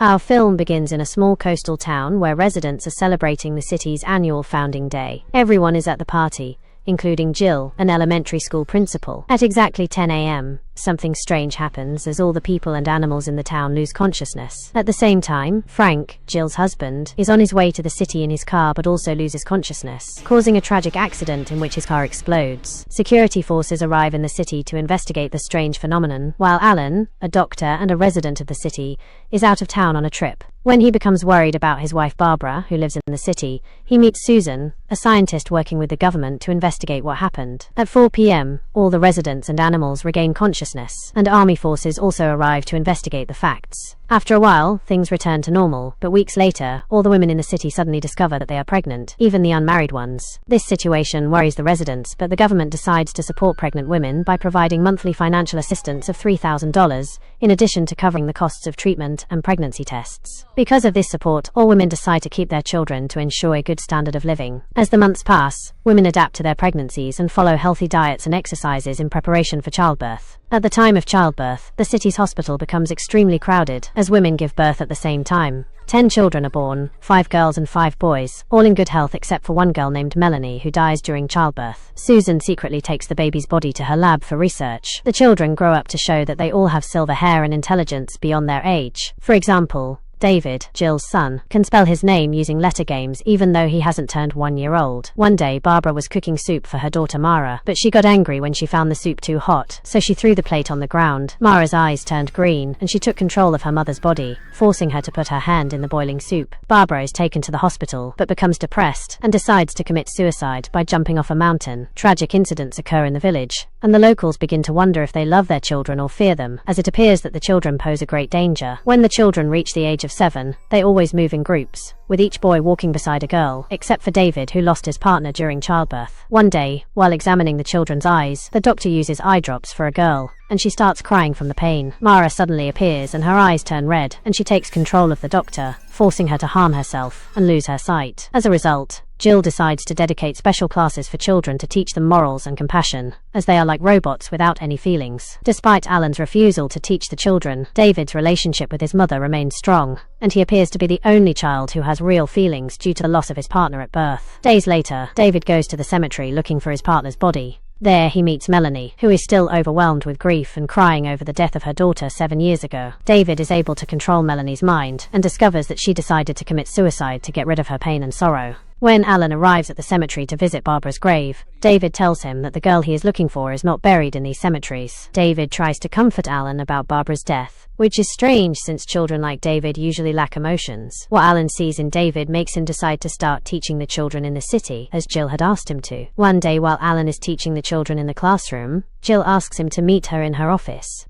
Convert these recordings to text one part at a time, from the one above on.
Our film begins in a small coastal town where residents are celebrating the city's annual founding day. Everyone is at the party, including Jill, an elementary school principal. At exactly 10 a.m., something strange happens as all the people and animals in the town lose consciousness. At the same time, Frank, Jill's husband, is on his way to the city in his car but also loses consciousness, causing a tragic accident in which his car explodes. Security forces arrive in the city to investigate the strange phenomenon, while Alan, a doctor and a resident of the city, is out of town on a trip. When he becomes worried about his wife Barbara, who lives in the city, he meets Susan, a scientist working with the government to investigate what happened. At 4 p.m., all the residents and animals regain consciousness, and army forces also arrive to investigate the facts. After a while, things return to normal, but weeks later, all the women in the city suddenly discover that they are pregnant, even the unmarried ones. This situation worries the residents, but the government decides to support pregnant women by providing monthly financial assistance of $3,000, in addition to covering the costs of treatment and pregnancy tests. Because of this support, all women decide to keep their children to ensure a good standard of living. As the months pass, women adapt to their pregnancies and follow healthy diets and exercises in preparation for childbirth. At the time of childbirth, the city's hospital becomes extremely crowded, as women give birth at the same time. 10 children are born, 5 girls and 5 boys, all in good health except for one girl named Melanie who dies during childbirth. Susan secretly takes the baby's body to her lab for research. The children grow up to show that they all have silver hair and intelligence beyond their age. For example, David, Jill's son, can spell his name using letter games even though he hasn't turned 1 year old. One day Barbara was cooking soup for her daughter Mara, but she got angry when she found the soup too hot, so she threw the plate on the ground. Mara's eyes turned green, and she took control of her mother's body, forcing her to put her hand in the boiling soup. Barbara is taken to the hospital, but becomes depressed, and decides to commit suicide by jumping off a mountain. Tragic incidents occur in the village, and the locals begin to wonder if they love their children or fear them, as it appears that the children pose a great danger. When the children reach the age of 7, they always move in groups, with each boy walking beside a girl, except for David, who lost his partner during childbirth. One day, while examining the children's eyes, the doctor uses eye drops for a girl, and she starts crying from the pain. Mara suddenly appears and her eyes turn red, and she takes control of the doctor, forcing her to harm herself and lose her sight. As a result, Jill decides to dedicate special classes for children to teach them morals and compassion, as they are like robots without any feelings. Despite Alan's refusal to teach the children, David's relationship with his mother remains strong, and he appears to be the only child who has real feelings due to the loss of his partner at birth. Days later, David goes to the cemetery looking for his partner's body. There he meets Melanie, who is still overwhelmed with grief and crying over the death of her daughter 7 years ago. David is able to control Melanie's mind, and discovers that she decided to commit suicide to get rid of her pain and sorrow. When Alan arrives at the cemetery to visit Barbara's grave, David tells him that the girl he is looking for is not buried in these cemeteries. David tries to comfort Alan about Barbara's death, which is strange since children like David usually lack emotions. What Alan sees in David makes him decide to start teaching the children in the city, as Jill had asked him to. One day while Alan is teaching the children in the classroom, Jill asks him to meet her in her office.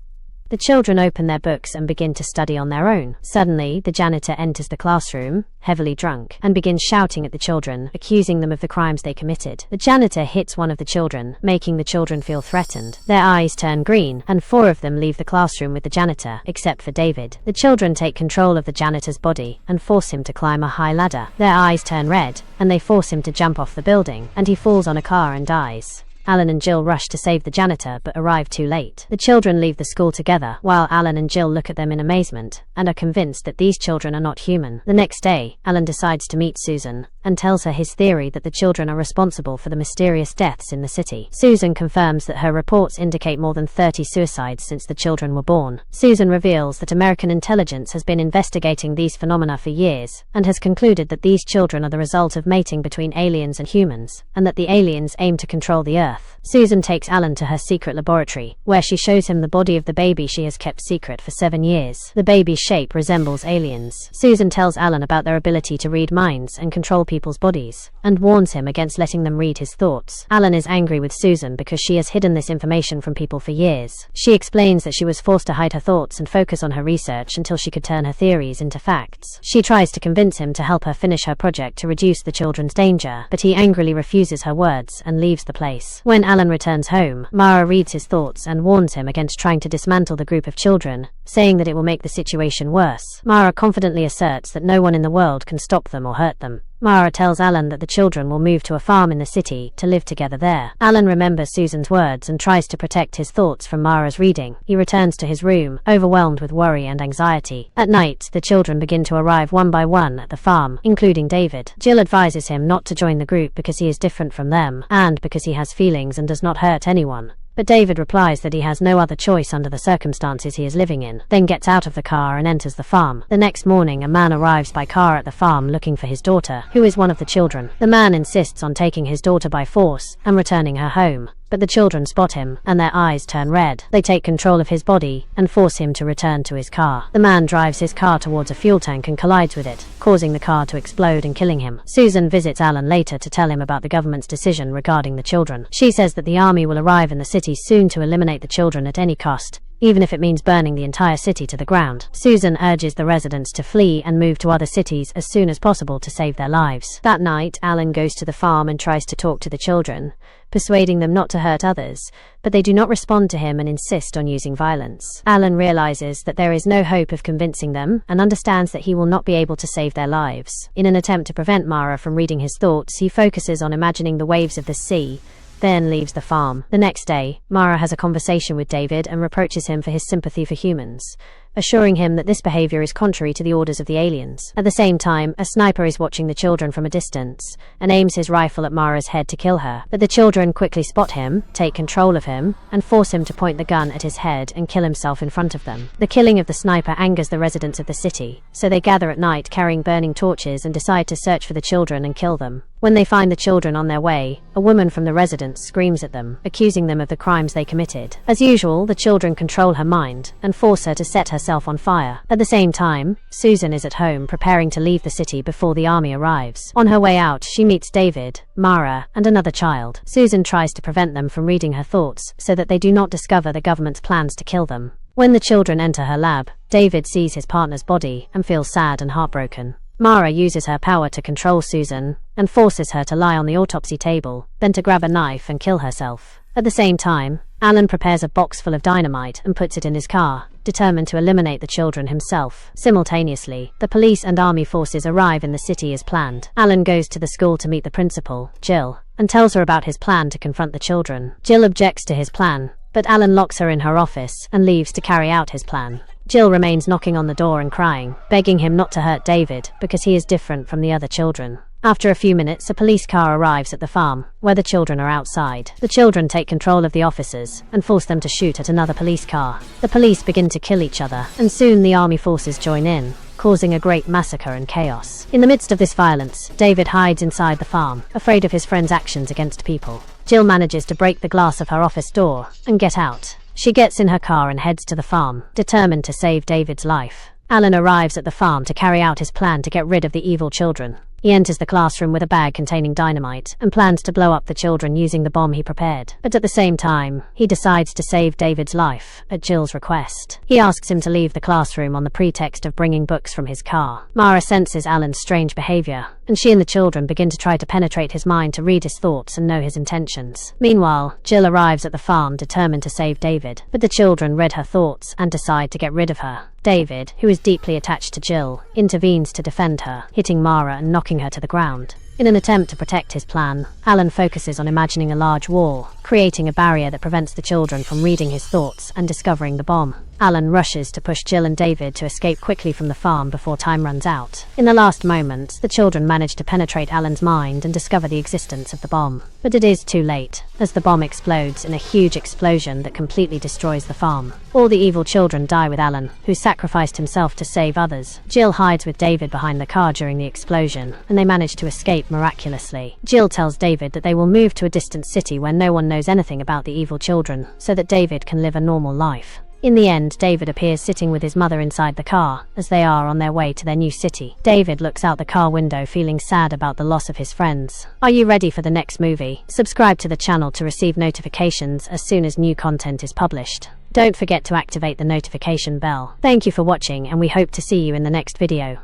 The children open their books and begin to study on their own. Suddenly, the janitor enters the classroom, heavily drunk, and begins shouting at the children, accusing them of the crimes they committed. The janitor hits one of the children, making the children feel threatened. Their eyes turn green, and 4 of them leave the classroom with the janitor, except for David. The children take control of the janitor's body, and force him to climb a high ladder. Their eyes turn red, and they force him to jump off the building, and he falls on a car and dies. Alan and Jill rush to save the janitor but arrive too late. The children leave the school together, while Alan and Jill look at them in amazement, and are convinced that these children are not human. The next day, Alan decides to meet Susan, and tells her his theory that the children are responsible for the mysterious deaths in the city. Susan confirms that her reports indicate more than 30 suicides since the children were born. Susan reveals that American intelligence has been investigating these phenomena for years, and has concluded that these children are the result of mating between aliens and humans, and that the aliens aim to control the Earth. Susan takes Alan to her secret laboratory, where she shows him the body of the baby she has kept secret for 7 years. The baby's shape resembles aliens. Susan tells Alan about their ability to read minds and control people's bodies, and warns him against letting them read his thoughts. Alan is angry with Susan because she has hidden this information from people for years. She explains that she was forced to hide her thoughts and focus on her research until she could turn her theories into facts. She tries to convince him to help her finish her project to reduce the children's danger, but he angrily refuses her words and leaves the place. When Alan returns home, Mara reads his thoughts and warns him against trying to dismantle the group of children, saying that it will make the situation worse. Mara confidently asserts that no one in the world can stop them or hurt them. Mara tells Alan that the children will move to a farm in the city to live together there. Alan remembers Susan's words and tries to protect his thoughts from Mara's reading. He returns to his room, overwhelmed with worry and anxiety. At night, the children begin to arrive one by one at the farm, including David. Jill advises him not to join the group because he is different from them, and because he has feelings and does not hurt anyone. But David replies that he has no other choice under the circumstances he is living in, then gets out of the car and enters the farm. The next morning, a man arrives by car at the farm looking for his daughter, who is one of the children. The man insists on taking his daughter by force and returning her home. But the children spot him, and their eyes turn red. They take control of his body and force him to return to his car. The man drives his car towards a fuel tank and collides with it, causing the car to explode and killing him. Susan visits Alan later to tell him about the government's decision regarding the children. She says that the army will arrive in the city soon to eliminate the children at any cost, even if it means burning the entire city to the ground. Susan urges the residents to flee and move to other cities as soon as possible to save their lives. That night, Alan goes to the farm and tries to talk to the children, persuading them not to hurt others, but they do not respond to him and insist on using violence. Alan realizes that there is no hope of convincing them and understands that he will not be able to save their lives. In an attempt to prevent Mara from reading his thoughts, he focuses on imagining the waves of the sea, then leaves the farm. The next day, Mara has a conversation with David and reproaches him for his sympathy for humans, assuring him that this behavior is contrary to the orders of the aliens. At the same time, a sniper is watching the children from a distance and aims his rifle at Mara's head to kill her. But the children quickly spot him, take control of him, and force him to point the gun at his head and kill himself in front of them. The killing of the sniper angers the residents of the city, so they gather at night carrying burning torches and decide to search for the children and kill them. When they find the children on their way, a woman from the residence screams at them, accusing them of the crimes they committed. As usual, the children control her mind and force her to set herself on fire. At the same time, Susan is at home preparing to leave the city before the army arrives. On her way out, she meets David, Mara, and another child. Susan tries to prevent them from reading her thoughts so that they do not discover the government's plans to kill them. When the children enter her lab, David sees his partner's body and feels sad and heartbroken. Mara uses her power to control Susan and forces her to lie on the autopsy table, then to grab a knife and kill herself. At the same time, Alan prepares a box full of dynamite and puts it in his car, determined to eliminate the children himself. Simultaneously, the police and army forces arrive in the city as planned. Alan goes to the school to meet the principal, Jill, and tells her about his plan to confront the children. Jill objects to his plan, but Alan locks her in her office and leaves to carry out his plan. Jill remains knocking on the door and crying, begging him not to hurt David because he is different from the other children. After a few minutes, a police car arrives at the farm, where the children are outside. The children take control of the officers and force them to shoot at another police car. The police begin to kill each other, and soon the army forces join in, causing a great massacre and chaos. In the midst of this violence, David hides inside the farm, afraid of his friend's actions against people. Jill manages to break the glass of her office door and get out. She gets in her car and heads to the farm, determined to save David's life. Alan arrives at the farm to carry out his plan to get rid of the evil children. He enters the classroom with a bag containing dynamite and plans to blow up the children using the bomb he prepared. But at the same time, he decides to save David's life, at Jill's request. He asks him to leave the classroom on the pretext of bringing books from his car. Mara senses Alan's strange behavior, and she and the children begin to try to penetrate his mind to read his thoughts and know his intentions. Meanwhile, Jill arrives at the farm determined to save David, but the children read her thoughts and decide to get rid of her. David, who is deeply attached to Jill, intervenes to defend her, hitting Mara and knocking her to the ground. In an attempt to protect his plan, Alan focuses on imagining a large wall, creating a barrier that prevents the children from reading his thoughts and discovering the bomb. Alan rushes to push Jill and David to escape quickly from the farm before time runs out. In the last moments, the children manage to penetrate Alan's mind and discover the existence of the bomb. But it is too late, as the bomb explodes in a huge explosion that completely destroys the farm. All the evil children die with Alan, who sacrificed himself to save others. Jill hides with David behind the car during the explosion, and they manage to escape miraculously. Jill tells David that they will move to a distant city where no one knows anything about the evil children, so that David can live a normal life. In the end, David appears sitting with his mother inside the car, as they are on their way to their new city. David looks out the car window feeling sad about the loss of his friends. Are you ready for the next movie? Subscribe to the channel to receive notifications as soon as new content is published. Don't forget to activate the notification bell. Thank you for watching, and we hope to see you in the next video.